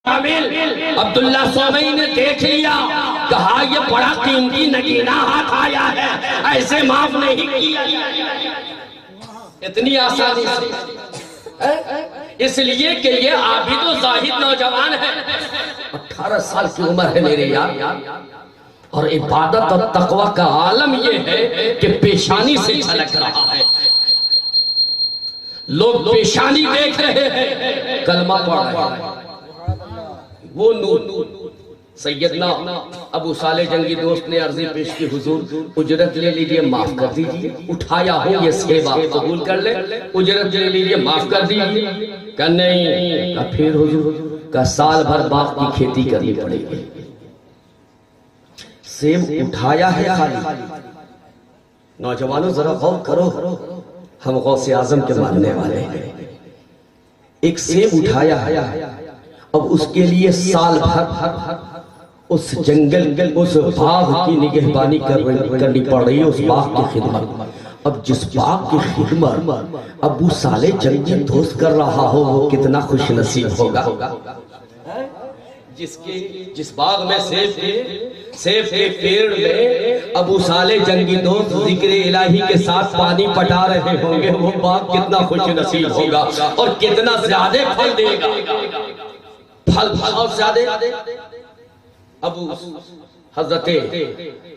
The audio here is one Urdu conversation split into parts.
عبداللہ سومئی نے دیکھ لیا، کہا یہ بڑا قیمتی نگینہ ہاتھ آیا ہے، ایسے معاف نہیں کیا اتنی آسانی سے، اس لیے کہ یہ عابد و زاہد نوجوان ہے، 18 سال کی عمر ہے میرے یار، اور عبادت اور تقوی کا عالم یہ ہے کہ پیشانی سے جھلک رہا ہے، لوگ پیشانی دیکھ رہے ہیں، کلمہ پڑھ رہے ہیں، وہ نور۔ سیدنا ابو صالح جنگی دوست نے عرضی پیش کی، حضور اجرت لے لیجئے، معاف کر دیجئے، اٹھایا ہو یہ سیب آپ قبول کر لے، اجرت لے لیجئے، معاف کر دیجئے، کہ نہیں، کہ پھر حضور کا سال بھر باغ کی کھیتی کرنی پڑے گی، سیب اٹھایا ہے خالی۔ نوجوانوں ذرا غور کرو، ہم غوث اعظم کے ماننے والے ہیں، ایک سیب اٹھایا ہے، اب اس کے لیے سال بھر اس جنگل اس باغ کی نگہبانی کرنی پڑ رہی ہے، اس باغ کی خدمت۔ اب جس باغ کی خدمت ابو صالح جنگی دوست کر رہا ہو، وہ کتنا خوش نصیب ہوگا، جس باغ میں سیب کے پیڑ میں ابو صالح جنگی دوست ذکر الہی کے ساتھ پانی پٹا رہے ہوں گے، وہ باغ کتنا خوش نصیب ہوگا اور کتنا زیادہ پھل دے گا، پھل بہت زیادہ۔ ابو حضرت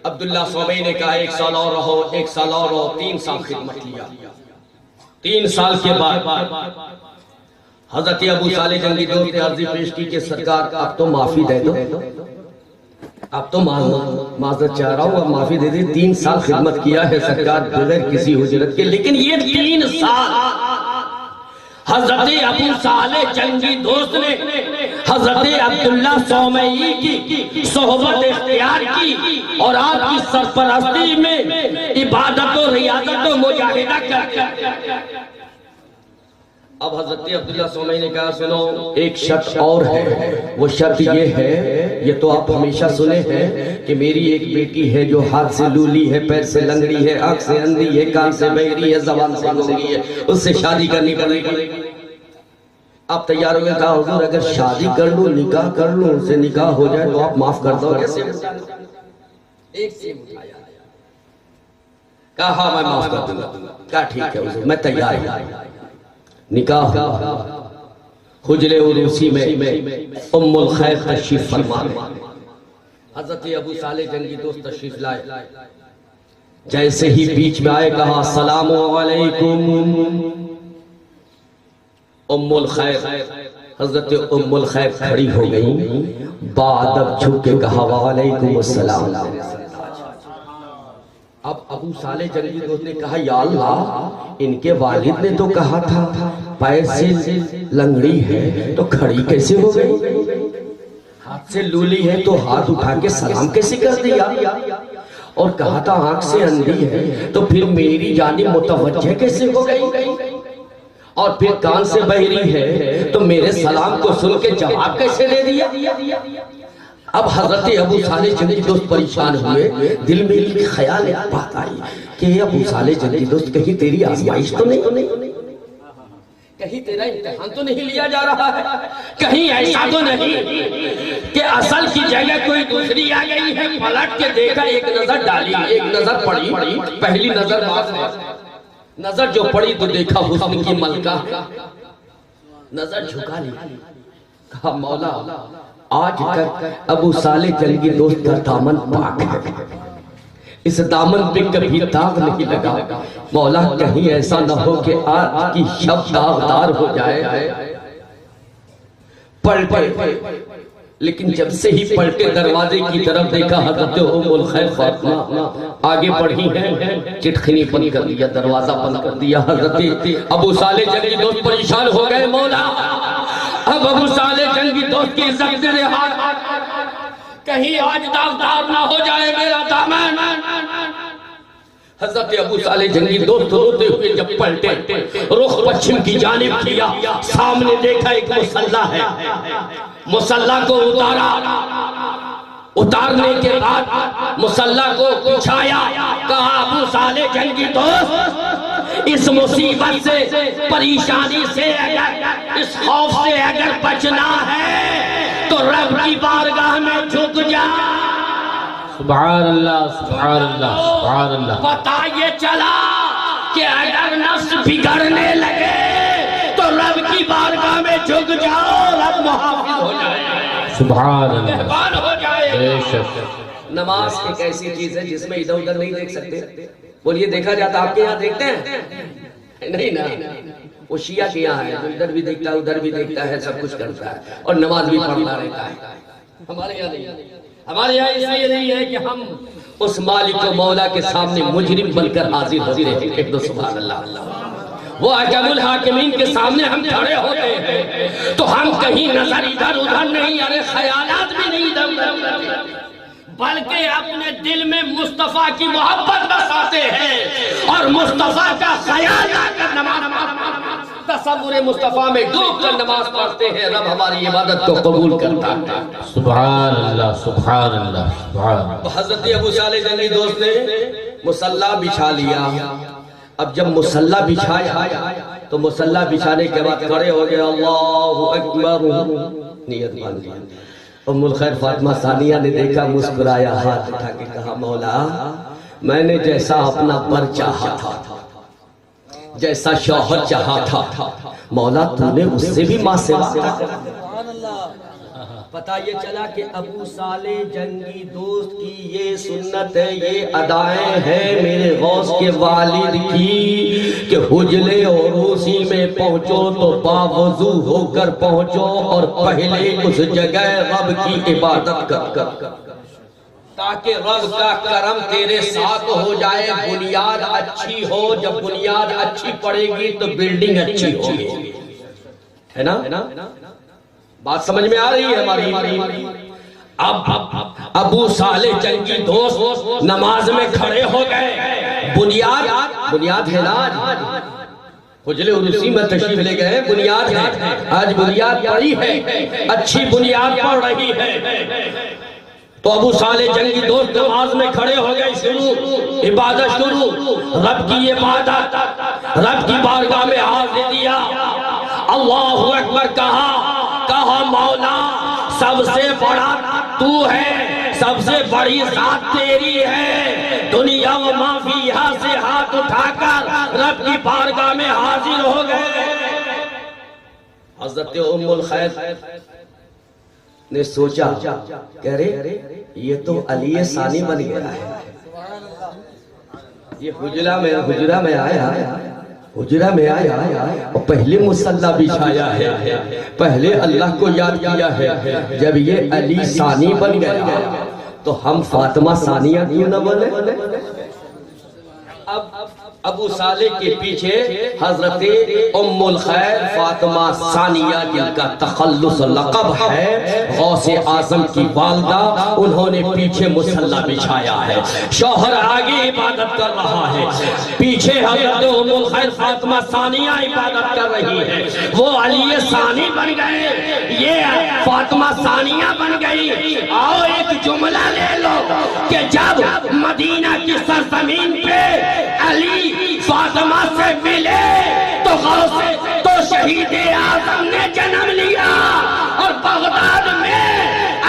عبداللہ سومئی نے کہا 1 سال اور رہو، 1 سال اور رہو، 3 سال خدمت کیا، 3 سال کے بعد حضرت ابو صالح جنگی دوست نے عرضی پیش کی کہ سرکار اب تو معافی دے دو، اب تو معذرت چاہ رہا ہوں، اب معافی دے دی، 3 سال خدمت کیا ہے سرکار بغیر کسی اجرت کے، لیکن یہ 3 سال حضرت ابو صالح جنگی دوست نے حضرت عبداللہ سومئی کی صحبت اختیار کی اور آپ کی سرپرستی میں عبادت و ریاضت و مجاہدہ کر۔ اب حضرت عبداللہ سومئی نے کہا سنو، ایک شرط اور ہے، وہ شرط یہ ہے، یہ تو آپ ہمیشہ سنے ہیں کہ میری ایک بیٹی ہے جو ہاتھ سے لولی ہے، پیر سے لنگڑی ہے، آنکھ سے اندھی ہے، کان سے بہری ہے، زبان سے گونگی ہے، اس سے شادی کرنی پڑے گی۔ آپ تیار ہوئے، کہا حضور اگر شادی کر لوں، نکاح کر لوں، ان سے نکاح ہو جائے تو آپ معاف کر دو گے؟ ایک سے اٹھایا، کہا ہاں میں معاف کر دوں گا، کہا ٹھیک ہے حضور میں تیار ہوں۔ نکاح حجر عروسی میں ام الخیر تشریف فرما، حضرت ابو صالح جنگی دوست تشریف لائے، جیسے ہی بیچ میں آئے کہا السلام علیکم ام الخیر۔ حضرت ام الخیر کھڑی ہو گئی، بادب جھک کے کہا وعلیکم السلام۔ اب ابو صالح جنگی دوست نے کہا یا اللہ، ان کے والد نے تو کہا تھا پیر سے لنگڑی ہے تو کھڑی کیسے ہو گئی، ہاتھ سے لولی ہے تو ہاتھ اٹھا کے سلام کیسے کر دیا، اور کہا تھا آنکھ سے اندھی ہے تو پھر میری جانب متوجہ کیسے ہو گئی، اور پھر کان سے بہری ہے تو میرے سلام کو سن کے جواب کیسے دے دیا۔ اب حضرت ابو صالح جنگی دوست پریشان ہوئے، دل میں ایک خیال بات آئی کہ ابو صالح جنگی دوست کہیں تیری آزمائش تو نہیں، کہیں تیرا امتحان تو نہیں لیا جا رہا ہے، کہیں ایسا تو نہیں کہ اصل کی جگہ کوئی دوسری آ گئی ہے۔ پلٹ کے دیکھا، ایک نظر ڈالی، ایک نظر پڑی، پہلی نظر معاف ہے، نظر جو پڑی تو دیکھا حسن کی ملکہ، نظر جھکا لی، کہا مولا آج تک ابو صالح جنگی دوست کا دامن پاک ہے، اس دامن پہ کبھی داغ نہیں لگا، مولا کہیں ایسا نہ ہو کہ آج کی شب داغدار ہو جائے۔ پلٹے، لیکن جب سے ہی پلٹے دروازے کی طرف دیکھا، حضرت ام الخیر فاطمہ آگے بڑھی ہیں، چٹخنی بند کر دیا، دروازہ بند کر دیا۔ حضرت ابو صالح جنگی دوست پریشان ہو گئے، مولا اب ابو صالح جنگی دوست کی عزت تیرے ہاتھ، کہیں آج داغدار نہ ہو جائے میرا دامن۔ حضرت ابو صالح جنگی دوست روتے ہوئے جب پلٹے، رخ پچھم کی جانب کیا، سامنے دیکھا ایک مسلح ہے، مسلح کو اتارا، اتارنے کے بعد مسلح کو بچھایا، کہا ابو صالح جنگی دوست اس مصیبت سے، پریشانی سے، اس خوف سے اگر بچنا ہے تو رب کی بارگاہ میں جھک جا. سبحان اللہ سبحان اللہ سبحان اللہ. پتہ یہ چلا کہ اگر نفس بگڑنے لگے تو رب کی بارگاہ میں جھک جاؤ، رب محافظ ہو جائے، سبحان اللہ، مہربان ہو جائے. بے شک. نماز ایک ایسی چیز ہے جس میں ادھر ادھر نہیں دیکھ سکتے. بولیے دیکھا جاتا، آپ کے یہاں دیکھتے ہیں؟ نہیں نا. وہ شیعہ کے یہاں ہے، ادھر بھی دیکھتا ہے ادھر بھی دیکھتا ہے، سب کچھ کرتا ہے اور نماز بھی پڑھتا رہتا ہے. ہمارے یہاں نہیں. ہمارے یہاں اس لیے نہیں ہے کہ ہم اس مالک و مولا کے سامنے مجرم بن کر حاضر ہوتے ہیں. ایک دو سبحان اللہ. وہ حکم الحاکمین کے سامنے ہم کھڑے ہوتے ہیں تو ہم کہیں نظر ادھر ادھر نہیں، ارے خیالات بھی نہیں ادھر ادھر، بلکہ اپنے دل میں مصطفیٰ کی محبت بساتے ہیں اور مصطفیٰ کا خیال لا کر نماز تصور مصطفیٰ میں ڈوب کر نماز پڑھتے ہیں. رب ہماری عبادت کو قبول کرتا ہے. سبحان اللہ سبحان اللہ سبحان اللہ. حضرت ابو صالح جنگی دوست نے مصلی بچھا لیا. اب جب مصلی بچھایا تو مصلی بچھانے کے بعد کھڑے ہو گئے، اللہ اکبر، نیت مان لی. ام الخیر فاطمہ ثانیہ نے دیکھا، مسکرایا، ہاتھ اٹھا کے کہا، مولا میں نے جیسا اپنا بر چاہا تھا، جیسا شوہر چاہا تھا، مولا تو نے اس سے بھی ماں سے وعدہ کر. پتہ یہ چلا کہ ابو صالح جنگی دوست کی یہ سنت ہے، یہ ادائیں ہیں میرے غوث کے والد کی کہ حجلے اور روسی میں پہنچو تو باوضو ہو کر پہنچو اور پہلے اس جگہ رب کی عبادت کر تاکہ رب کا کرم تیرے ساتھ ہو جائے. بنیاد اچھی ہو، جب بنیاد اچھی پڑے گی تو بلڈنگ اچھی ہوگی، ہے نا؟ بات سمجھ میں آ رہی ہے ہماری؟ اب ابو صالح جنگی دوست نماز میں کھڑے ہو گئے. بنیاد ہے نا، حجلے عروسی میں تشریف لے گئے، بنیاد ہے. آج بنیاد پڑی ہے، اچھی بنیاد پڑ رہی ہے. تو ابو صالح جنگی دوست نماز میں کھڑے ہو گئے. شروع عبادت شروع، رب کی عبادت، رب کی بارگاہ میں حاضر دیا، اللہ اکبر کہا. مولا سب سے بڑا تو ہے، سب سے بڑی ذات تیری ہے. دنیا و ما فیہا سے ہاتھ اٹھا کر رب کی بارگاہ میں حاضر ہو گئے. حضرت ام الخیر نے سوچا، کہہ رہے یہ تو علی ثانی بن گیا ہے. یہ حجرہ میں آیا اور پہلے مصلی بچھایا ہے، پہلے اللہ کو یاد کیا ہے. جب یہ علی ثانی بن گیا تو ہم فاطمہ ثانیہ کیوں نہ بنے؟ اب ابو صالح کے پیچھے حضرت ام الخیر فاطمہ ثانیہ جن کا تخلص لقب ہے، غوث اعظم کی والدہ، انہوں نے پیچھے مصلی بچھایا ہے. شوہر آگے عبادت کر رہا ہے، پیچھے حضرت ام الخیر فاطمہ ثانیہ عبادت کر رہی ہے. وہ علی ثانی بن گئے، یہ فاطمہ ثانیہ بن گئی. آؤ ایک جملہ لے لو کہ جب مدینہ کی سرزمین پہ علی فاطمہ سے ملے تو شہید اعظم نے جنم لیا، اور بغداد میں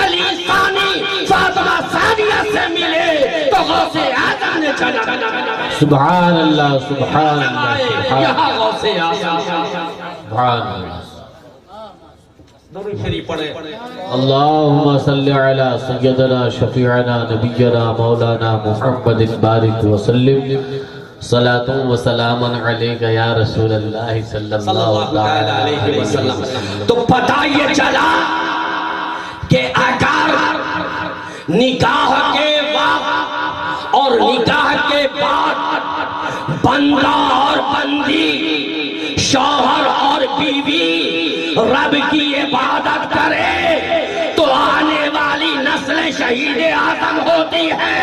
علی ثانی فاطمہ ثانیہ سے ملے تو غوث اعظم نے جنم لیا. سبحان اللہ سبحان اللہ یہاں غوث اعظم. سبحان اللہ. دونوں پھری پڑھے. اللہم صلی علی سیدنا شفیعنا نبینا مولانا محمد بارک وسلم. صلاۃ و سلام علیک یا رسول اللہ صلی اللہ علیہ وسلم. تو پتہ یہ چلا کہ اگر نکاح کے وقت اور نکاح کے بعد بندہ اور بندی، شوہر اور بیوی رب کی عبادت کرے تو آنے والی نسل شہید اعظم ہوتی ہے،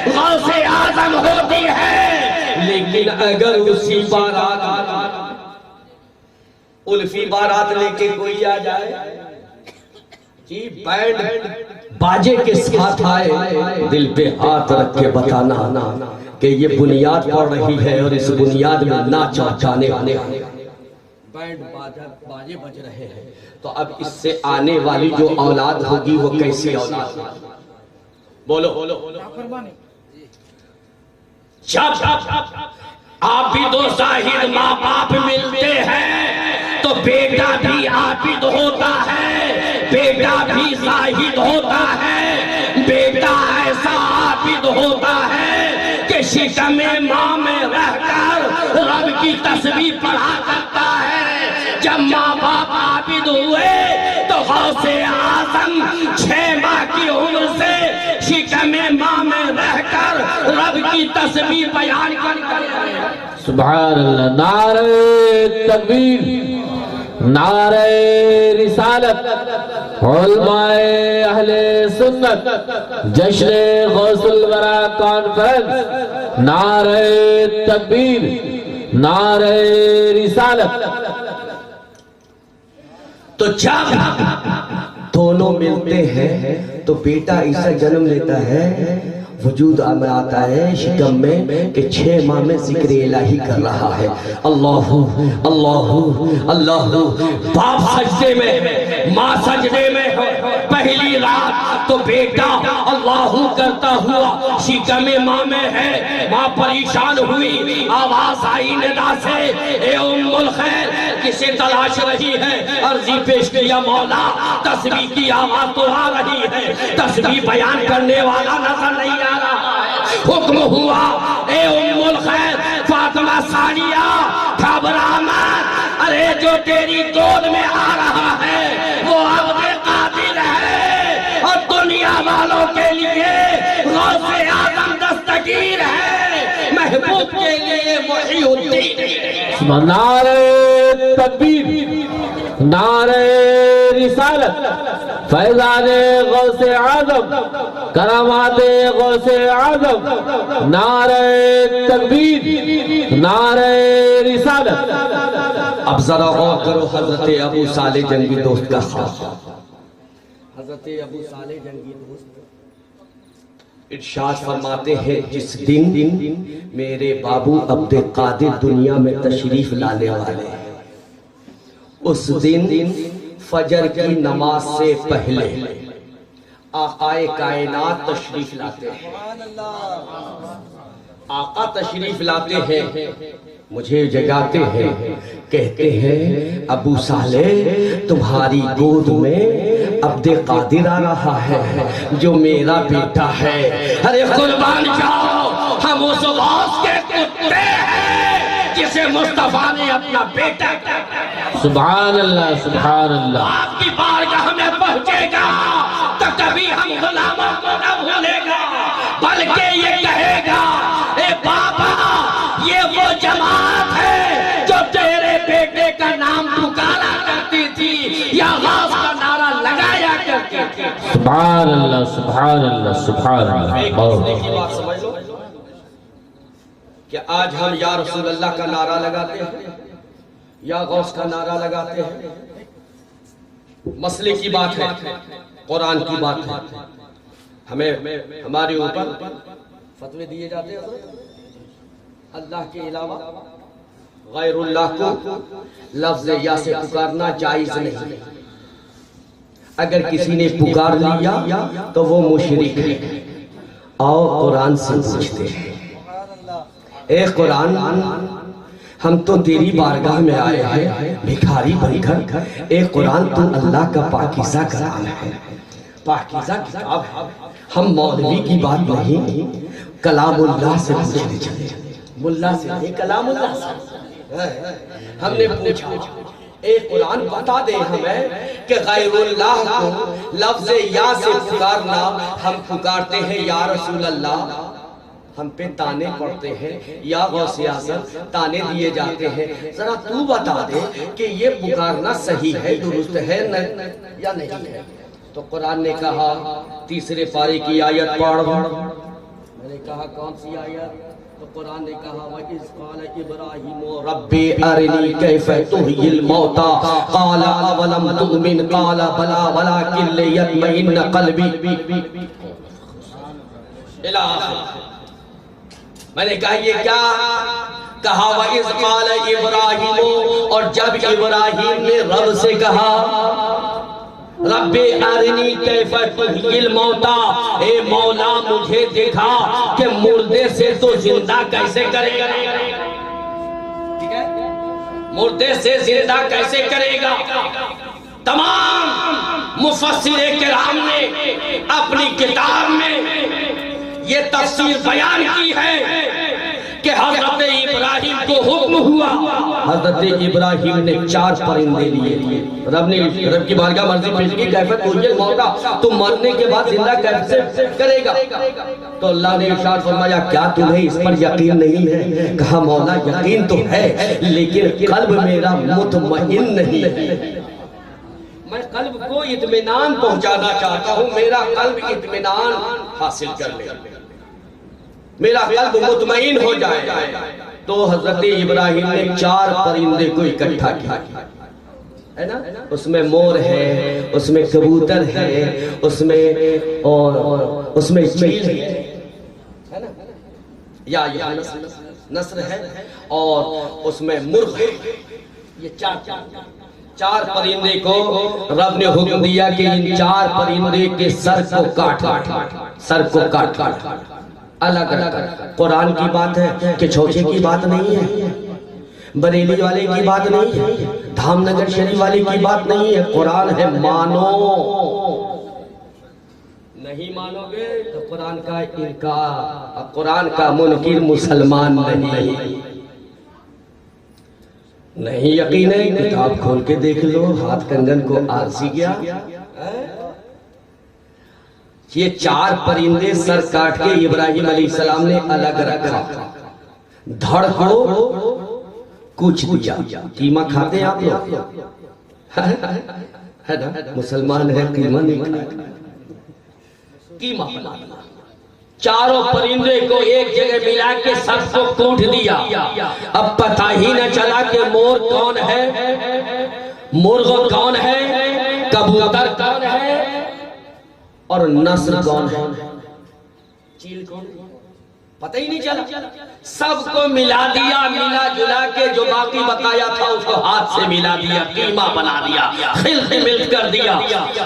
غوث اعظم ہوتی ہے. لیکن اگر اسی بارات الفی بارات لے کے کوئی آ جائے، جی بینڈ باجے کے ساتھ آئے، دل پہ ہاتھ رکھ کے بتانا کہ یہ بنیاد پڑ رہی ہے اور اس بنیاد میں ناچ جانے والے بینڈ باجے بج رہے ہیں، تو اب اس سے آنے والی جو اولاد ہوگی وہ کیسی اولاد ہوگی؟ بولو جب آپ بھی دو ظاہر ماں باپ ملتے ہیں تو بیٹا بھی عابد ہوتا ہے، بیٹا بھی زاہد ہوتا ہے، بیٹا ایسا عابد ہوتا ہے کہ شکم ماں میں رہ کر رب کی تسبیح پڑھا کرتا ہے۔ جب ماں باپ عابد ہوئے تو غوث اعظم 6 ماہ کی عمر سے شکم ماں میں رہ کر رب کی تسبیح بیان کرتے ہیں۔ سبحان اللہ، نعرہ تکبیر، نعرہ رسالت، علماء اہل سنت، جشن غوث الورا کانفرنس، نعرہ تکبیر، نعرہ رسالت۔ تو جب دونوں ملتے ہیں تو بیٹا ایسا جنم لیتا ہے، وجود میں آتا ہے شکم میں کہ 6 ماہ میں ذکر الہی کر رہا ہے، اللہ اللہ اللہ۔ باپ سجدے میں، ماں سجدے میں، پہلی رات تو بیٹا اللہ کرتا ہوا شکم ماں میں ہے۔ ماں پریشان ہوئی، آواز آئی ندا سے، اے ام الخیر کسے تلاش رہی ہے؟ عرضی پیش کیا مولا، تسبیح کی آواز تو آ رہی ہے، تسبیح بیان کرنے والا نظر نہیں آ رہا ہے۔ حکم ہوا، اے ام الخیر فاطمہ ثانیہ گھبرا مت، ارے جو تیری گود میں آ رہا ہے وہ عبد قادر ہے اور دنیا والوں کے لیے غوث اعظم دستگیر ہے، محبوب کے لیے محی الدین۔ نعرہ تکبیر، نعرہ رسالت، فیضان غوث اعظم، کرامات غوث اعظم، نعرہ تکبیر، نعرہ رسالت۔ اب ذرا غور کرو حضرت ابو صالح جنگی دوست کا خواب۔ حضرت ابو صالح جنگی دوست ارشاد فرماتے ہیں جس دن میرے بابو عبد قادر دنیا میں تشریف لانے والے ہیں، اس دن فجر کی نماز سے پہلے آقائے کائنات تشریف لاتے ہیں۔ آقا تشریف لاتے ہیں، مجھے جگاتے ہیں، کہتے ہیں ابو صالح تمہاری گود میں عبد قادر آ رہا ہے جو میرا بیٹا ہے۔ ارے قربان جاؤ، ہم اس غوث کے کتے ہیں جسے مصطفیٰ نے اپنا بیٹا کہا۔ سبحان اللہ، سبحان اللہ۔ آپ کی بارگاہ میں پہنچے گا تو کبھی ہم غلاموں کو نہ بھولے گا، بلکہ یہ کہے گا اے بابا یہ وہ جماعت ہے جو تیرے بیٹے کا نام پکارا کرتی تھی یا غوث کا نعرہ لگایا کرتی تھی۔ سبحان اللہ، سبحان اللہ، سبحان ایک اللہ۔ دوسرے کی بات سمجھ لو کہ آج ہم یا رسول اللہ کا نعرہ لگاتے ہیں یا غوث کا نعرہ لگاتے ہیں، مسئلے کی بات ہے، قرآن کی بات ہے۔ ہمیں ہمارے اوپر فتوے دیے جاتے ہیں اللہ کے علاوہ غیر اللہ کو لفظ یا سے پکارنا جائز نہیں۔ اگر کسی نے پکار لیا تو وہ مشرک ہے۔ آؤ قرآن سے پوچھتے ہیں، اے قرآن ہم تو تیری بارگاہ میں آئے ہیں بھکاری بن کر، اے قرآن تو اللہ کا پاکیزہ کلام ہے، پاکیزہ کتاب ہے، ہم مولوی کی بات نہیں کلام اللہ سے پوچھنے چلے، ملا سے نہیں کلام اللہ سے۔ ہم نے پوچھا اے قرآن بتا دے ہمیں کہ غیر اللہ کو لفظ یا سے پکارنا، ہم پکارتے ہیں یا رسول اللہ، ہم پہ تانے پڑتے ہیں یا غوث اعظم، تانے دیے جاتے ہیں، ذرا تو بتا دے کہ یہ پکارنا صحیح ہے، درست ہے یا نہیں ہے۔ تو قرآن نے کہا 3 پارے کی آیت پڑھ، میں نے کہا کون سی آیت؟ تو قرآن نے کہا وَإِذْ قَالَ إِبْرَاهِيمُ رَبِّ أَرِنِي كَيْفَ تُحْيِي الْمَوْتَى قَالَ أَوَلَمْ تُؤْمِنْ قَالَ بَلَىٰ وَلَٰكِن لِيَطْمَئِنَّ قَلْبِي۔ میں نے کہا یہ کیا کہا وَإِذْ قَالَ إِبْرَاهِيمُ، اور جب ابراہیم نے رب سے کہا رب ارنی کیف تحیی الموتى، اے مولا مجھے دکھا کہ مردے سے تو زندہ کیسے کرے گا، مردے سے زندہ کیسے کرے گا۔ تمام مفسر کرام نے اپنی کتاب میں یہ تفسیر بیان کی ہے کہ حضرت ابراہیم کو حکم ہوا، حضرت ابراہیم نے 4 پرندے لیے، رب کی بارگاہ مرضی پیش کی کیفیت تحیی الموتى، تو مرنے کے بعد زندہ کیسے کرے گا۔ تو اللہ نے ارشاد فرمایا کیا تمہیں اس پر یقین نہیں ہے؟ کہا مولا یقین تو ہے لیکن قلب میرا مطمئن نہیں ہے، میں قلب کو اطمینان پہنچانا چاہتا ہوں، میرا قلب اطمینان حاصل کر لے، میرا قلب مطمئن ہو جائے۔ تو حضرت ابراہیم نے 4 پرندے کو اکٹھا کیا، ہے نا، اس میں مور ہے، اس میں کبوتر ہے، اس میں چیل ہے نا، یا نسر ہے، اور اس میں مرغ ہے۔ یہ 4 پرندے کو رب نے حکم دیا کہ ان 4 پرندے کے سر کو کاٹ، سر کو کاٹ، الگ الگ۔ قرآن کی بات ہے کہ چھوچے کی بات نہیں ہے، بریلی والے کی بات نہیں ہے، دھام نگر شریف والے کی بات نہیں ہے، قرآن ہے مانو، نہیں مانو گے تو قرآن کا انکار، قرآن کا منکر مسلمان نہیں یقین ہے کتاب کھول کے دیکھ لو، ہاتھ کنگن کو آرسی گیا۔ یہ 4 پرندے سر کاٹ کے ابراہیم علیہ السلام نے الگ رکھا، دھڑ کو کچھ دیا۔ قیمہ کھاتے ہیں آپ لوگ؟ ہے نا، مسلمان ہے قیمہ نہیں کھاتے، قیمہ۔ 4 پرندے کو ایک جگہ ملا کے سر کو کوٹ دیا۔ اب پتہ ہی نہ چلا کہ مور کون ہے، مرغ کون ہے، کبوتر کون ہے، اور نسر کون ہے، چیل کون ہے، پتہ ہی نہیں چلا۔ سب کو ملا دیا، ملا جلا کے جو باقی بقایا تھا اس کو ہاتھ سے ملا دیا، قیمہ بنا دیا، خلط ملت کر دیا۔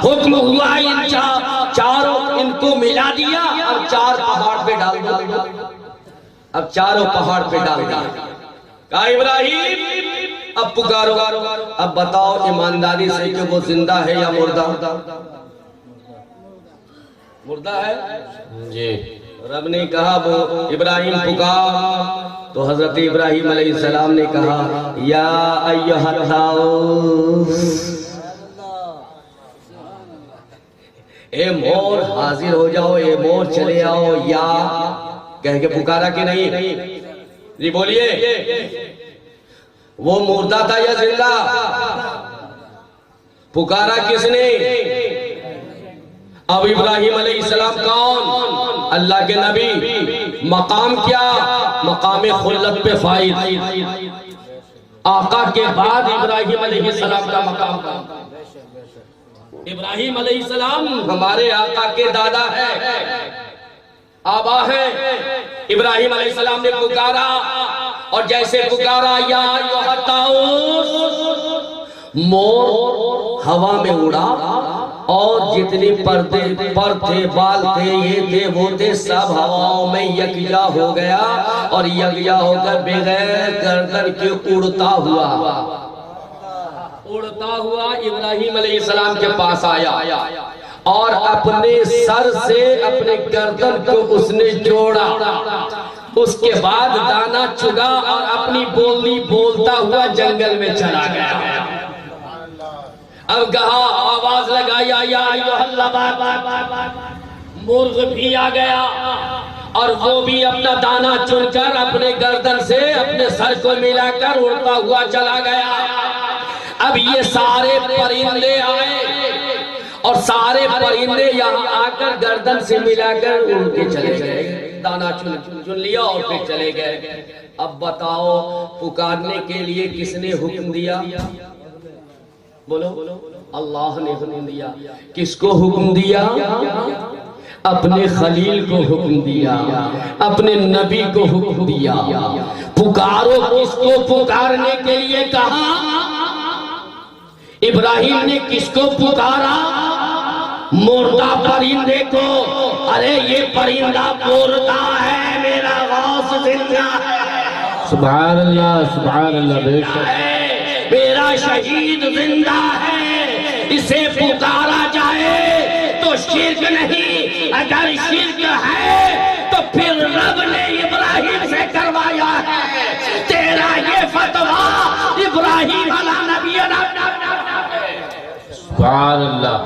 حکم ہوا ان 4 ان کو ملا دیا اور 4 پہاڑ پہ ڈال دیا۔ اب 4 پہاڑ پہ ڈال دیا، کہا ابراہیم اب پکارو، اب بتاؤ ایمانداری سے کہ وہ زندہ ہے یا مردہ؟ مردہ ہے جی۔ رب نے کہا وہ ابراہیم پکار، تو حضرت ابراہیم علیہ السلام نے کہا یا ایھا الطاؤس، اے مور حاضر ہو جاؤ، اے مور چلے آؤ، یا کہہ کے پکارا کہ نہیں؟ جی بولیے، وہ مردہ تھا یا زندہ؟ پکارا کس نے؟ اب ابراہیم علیہ السلام کون؟ اللہ کے نبی۔ مقام کیا؟ مقام خلت پہ فائز۔ آقا کے بعد ابراہیم علیہ السلام کا مقام تھا۔ ابراہیم علیہ السلام ہمارے آقا کے دادا ہے، آبا ہے۔ ابراہیم علیہ السلام نے پکارا، اور جیسے پکارا یا ایھا الطاؤس، مور ہوا میں اڑا، اور جتنی پردے پر تھے، بال تھے، یہ تھے وہ تھے، سب ہواؤں میں یکجا ہو گیا، اور یکجا ہو کر بغیر گردن کے اڑتا ہوا ابراہیم علیہ السلام کے پاس آیا، اور اپنے سر سے اپنے گردن کو اس نے جوڑا۔ اس کے بعد دانا چگا اور اپنی بولی بولتا ہوا جنگل میں چلا گیا۔ اب کہا، آواز لگایا یا ایھا النبات، مرغ بھی آ گیا، اور وہ بھی اپنا دانا چن کر اپنے گردن سے اپنے سر کو ملا کر اڑتا ہوا چلا گیا۔ اب یہ سارے پرندے آئے، اور سارے پرندے یہاں آ کر گردن سے ملا کر اڑ کے چلے گئے، دانا چن لیا اور پھر چلے گئے۔ اب بتاؤ پکارنے کے لیے کس نے حکم دیا؟ بولو، اللہ نے حکم دیا۔ کس کو حکم دیا؟ اپنے خلیل کو حکم دیا، اپنے نبی کو حکم دیا۔ پکارو کس کو پکارنے کے لیے کہا؟ ابراہیم نے کس کو پکارا؟ مردہ پرندے کو۔ ارے یہ پرندہ مردہ ہے، میرا غوث زندہ ہے، سبحان اللہ بے شک، میرا شہید زندہ ہے، اسے پکارا جائے تو شرک نہیں، اگر شرک ہے تو پھر رب نے ابراہیم سے کروایا ہے۔ تیرا یہ فتویٰ ابراہیم علیہ نبی سبحان اللہ۔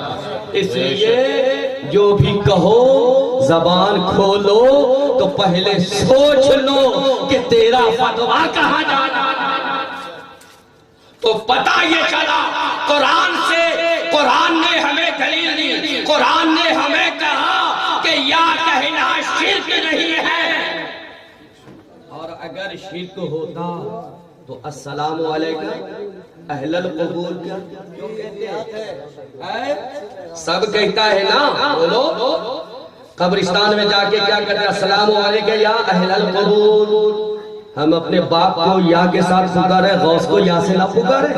اس لیے جو بھی کہو زبان کھولو تو پہلے سوچ لو کہ تیرا فتویٰ کہاں جانا۔ تو پتہ یہ چلا قرآن سے، قرآن نے ہمیں دلیل دی، قرآن نے ہمیں کہا کہ یا کہنا شرک نہیں ہے، اور اگر شرک ہوتا تو السلام علیکم اہل القبور کا جو کہتے ہیں سب کہتا ہے نا، بولو قبرستان میں جا کے کیا کرتے ہیں؟ السلام علیکم یا اہل القبور۔ ہم اپنے باپ کو یا کے ساتھ پکارے، غوث کو یا سے نہ پکارے؟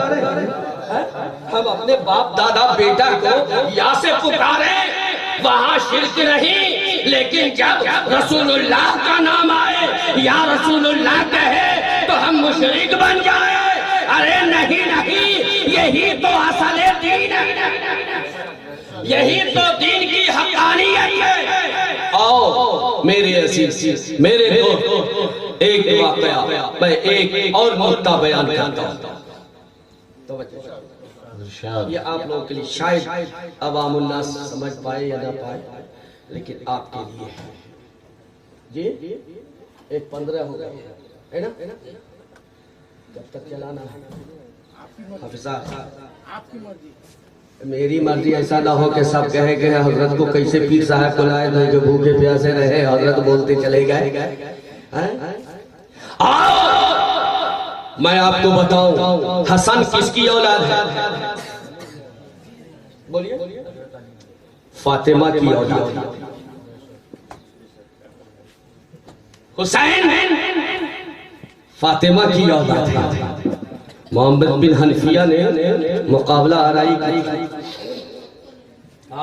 ہم اپنے باپ دادا بیٹا کو یا سے پکارے، وہاں شرک نہیں، لیکن جب رسول اللہ کا نام آئے، یا رسول اللہ کہے تو ہم مشرک بن جائے۔ ارے نہیں نہیں، یہی تو اصل دین ہے، یہی تو دین کی حقانیت ہے۔ آؤ میرے عزیز، میرے دوست، ایک واقعہ میں ایک اور نقطہ بیان کرتا ہوں، یہ آپ لوگوں کے لیے شاید عوام الناس سمجھ پائے یا نہ پائے، لیکن آپ کے لیے جی 1:15 ہو گئے ہے نا؟ جب تک چلانا ہے حافظہ، میری مرضی ایسا نہ ہو کہ سب کہے گئے حضرت کو کیسے پیر صاحب کو لائے دیں جو بھوکے پیاسے رہے، حضرت بولتے چلے گئے۔ میں آپ کو بتاؤں حسن کس کی اولاد ہے؟ بولیے، فاطمہ کی اولاد۔ حسین فاطمہ کی اولاد ہے۔ محمد بن حنفیہ نے مقابلہ آرائی کی،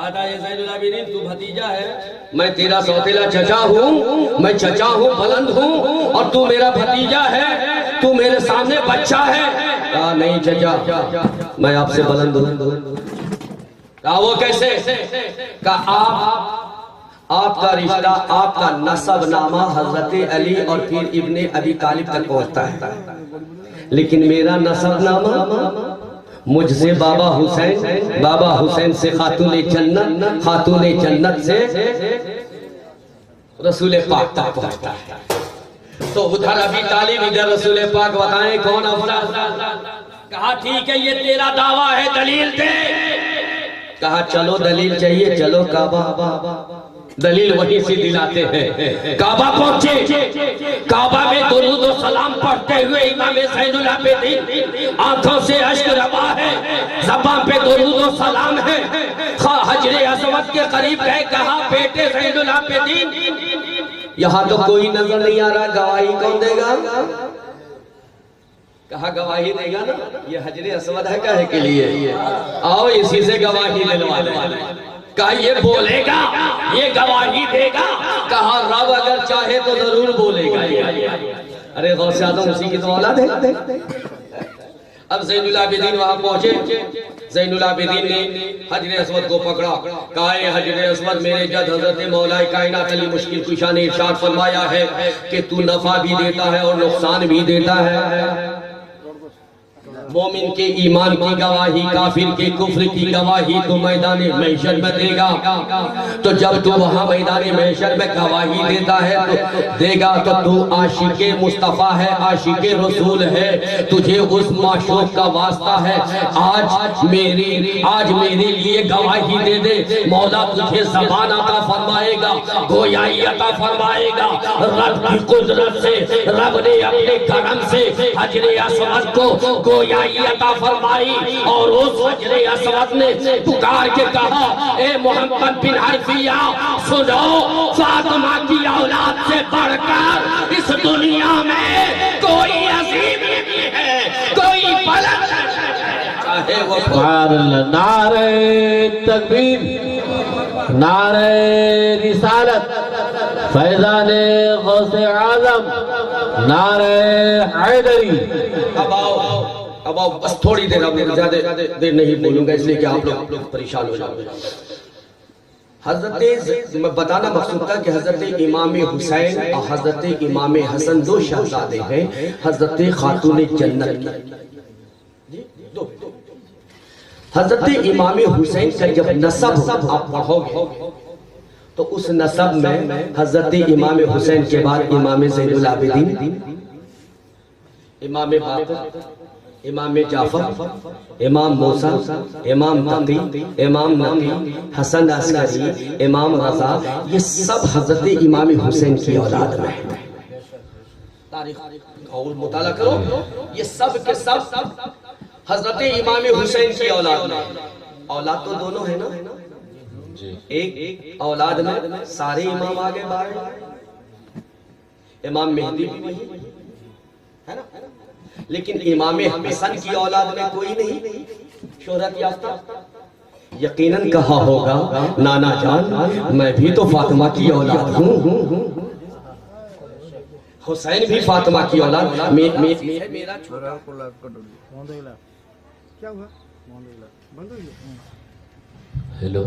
آدھا یہ زین العابدین تو بھتیجا ہے، میں تیرا سوتیلا چچا ہوں، میں چچا ہوں بلند ہوں، اور تو میرا بھتیجا ہے، تو میرے سامنے بچہ ہے۔ کہا نہیں چچا، میں آپ سے بلند ہوں۔ کہا وہ کیسے؟ کہا آپ کا رشتہ، آپ کا نسب نامہ حضرت علی اور پھر ابن ابی طالب تک پہنچتا ہے، لیکن میرا نسب نامہ مجھ سے بابا حسین سے خاتون جنت سے رسول پاک تک پہنچتا ہے۔ تو ادھر ابی طالب، ادھر رسول پاک، بتائیں کون افضل؟ کہا ٹھیک ہے یہ تیرا دعویٰ ہے، دلیل دے۔ کہا چلو دلیل چاہیے، چلو کعبہ، دلیل وہیں سے دلاتے ہیں۔ کعبہ پہنچے، کعبہ میں درود و سلام پڑھتے ہوئے امام زین العابدین آنکھوں سے اشک روا ہے، زبان پہ درود و سلام ہے، حجر اسود کے قریب گئے، کہا بیٹے زین العابدین یہاں تو کوئی نظر نہیں آ رہا، گواہی کون دے گا؟ کہا گواہی دے گا نا، یہ حجر اسود ہے کہے کے لیے، آؤ اسی سے گواہی دلوا لیں۔ کہا یہ بولے گا، یہ گواہی دے گا؟ کہا رب اگر چاہے تو ضرور بولے گا۔ ارے غوث اعظم اسی کی تو اولاد ہے۔ اب زین العابدین وہاں پہنچے، زین العابدین نے حجر اسود کو پکڑا، کہا اے حجر اسود، میرے جد حضرت مولا کائنات علی مشکل کشا نے ارشاد فرمایا ہے کہ تو نفع بھی دیتا ہے اور نقصان بھی دیتا ہے، مومن کے ایمان کی گواہی، کافر کے کفر کی گواہی تو میدان محشر میں دے گا۔ تو جب تو وہاں میدان محشر میں گواہی دیتا ہے تو دے گا تو تو عاشق مصطفیٰ ہے، عاشق رسول ہے، تجھے اس معشوق کا واسطہ ہے، آج میرے لیے گواہی دے دے، مولا تجھے زبان عطا فرمائے گا، گویائی عطا فرمائے گا۔ رب کی قدرت سے، رب نے اپنے کرم سے حجر اسود کو گویائی عطا فرمائی، اور اس حجر اسود نے پکار کے کہا اے محمد بن حنفیہ سنو، فاطمہ کی اولاد سے بڑھ کر اس دنیا میں کوئی سبحان اللہ. نعرہ تکبیر، نعرہ رسالت، فیضان غوث اعظم، نعرہ حیدری. اب آؤ بس تھوڑی دیر، اب زیادہ دیر نہیں بولوں گا اس لیے کہ آپ لوگ پریشان ہو جاؤ. حضرت میں بتانا مقصود تھا کہ حضرت امام حسین اور حضرت امام حسن دو شہزادے ہیں حضرت خاتون جنت. حضرت امام حسین کا جب نسب آپ پڑھو گے تو اس نسب میں حضرت امام حسین کے بعد امام زین العابدین، امام باقر، امام جعفر، امام موسیٰ، امام تقی، امام نقی، حسن عسکری، امام رضا، یہ سب حضرت امام حسین کی اولاد میں ہیں. تاریخ اور مطالعہ کرو، یہ سب کے سب حضرت امام حسین کی اولاد میں. اولاد تو دونوں ہیں نا، ایک اولاد میں سارے امام آگے بڑھے. امام مہدی بھی نہیں ہے نا، لیکن امام حسن کی اولاد میں کوئی نہیں شہرت یافتہ. یقیناً کہا ہوگا نانا جان میں بھی تو فاطمہ کی اولاد ہوں، حسین بھی فاطمہ کی اولاد. میرا چھوٹا ہیلو